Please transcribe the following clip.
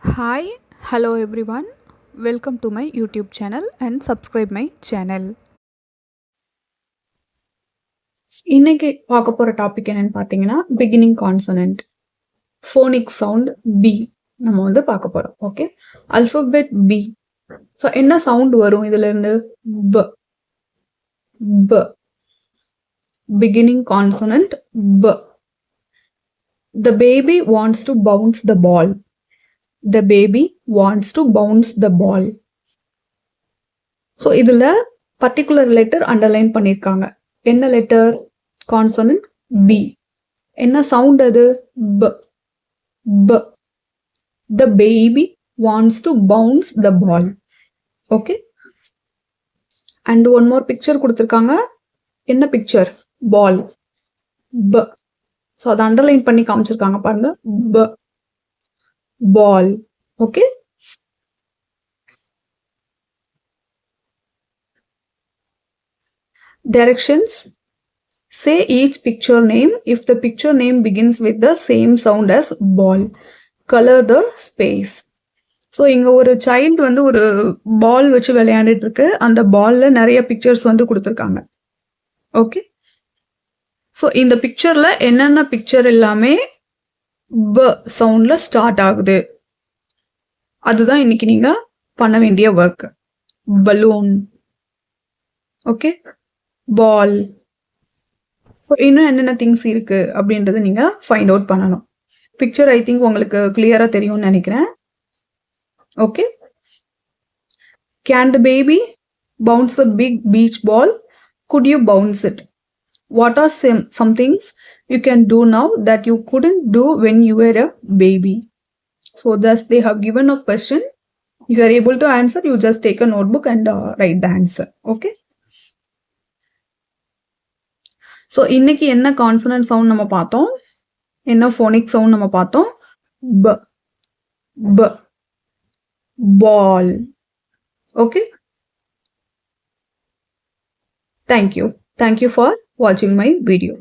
Hi, hello everyone. Welcome to my YouTube channel and subscribe my channel. இன்னைக்கு பார்க்க போற topic என்னன்னு பார்த்தீங்கன்னா beginning consonant phonic sound B நம்ம வந்து பார்க்க போறோம். Okay, alphabet B. ஸோ என்ன சவுண்ட் வரும் இதுல இருந்து? ப ப பிகினிங் கான்சனன்ட் ப. The baby wants to bounce the ball. The baby wants to bounce the ball. So இதில் பர்டிகுலர் லெட்டர் அண்டர்லைன் பண்ணியிருக்காங்க. என்ன லெட்டர்? Consonant B. என்ன சவுண்ட் அது? ப ப. The baby wants to bounce the ball. Okay, and one more picture கொடுத்துருக்காங்க. என்ன picture? பால். ப. ஸோ அதை அண்டர்லைன் பண்ணி காமிச்சிருக்காங்க பாருங்க. ப பால். Okay, directions. Say each picture name if the picture name begins with the same sound as ball. Color the space. So இங்கே ஒரு சைல்டு வந்து ஒரு பால் வச்சு விளையாண்டுட்டு இருக்கு. அந்த பாலில் நிறைய பிக்சர்ஸ் வந்து கொடுத்துருக்காங்க. ஓகே, ஸோ இந்த பிக்சரில் என்னென்ன பிக்சர் எல்லாமே ப சவுண்டில் ஸ்டார்ட் ஆகுது, அதுதான் இன்னைக்கு நீங்கள் பண்ண வேண்டிய ஒர்க். பலூன், ஓகே, பால், இன்னும் என்னென்ன திங்ஸ் இருக்கு அப்படின்றத நீங்க ஃபைண்ட் அவுட் பண்ணணும். பிக்சர் ஐ திங்க் உங்களுக்கு கிளியரா தெரியும்னு நினைக்கிறேன். Okay, can the baby bounce the big beach ball? Could you bounce it? What are some things you can do now that you couldn't do when you were a baby? So thus they have given a question. If you are able to answer, you just take a notebook and write the answer. Okay, so இன்னைக்கு என்ன consonant sound நம்ம பார்த்தோம், என்ன phonic sound நம்ம பார்த்தோம்? ப ப பால். ஓகே, தேங்க்யூ ஃபார் வாட்சிங் மை வீடியோ.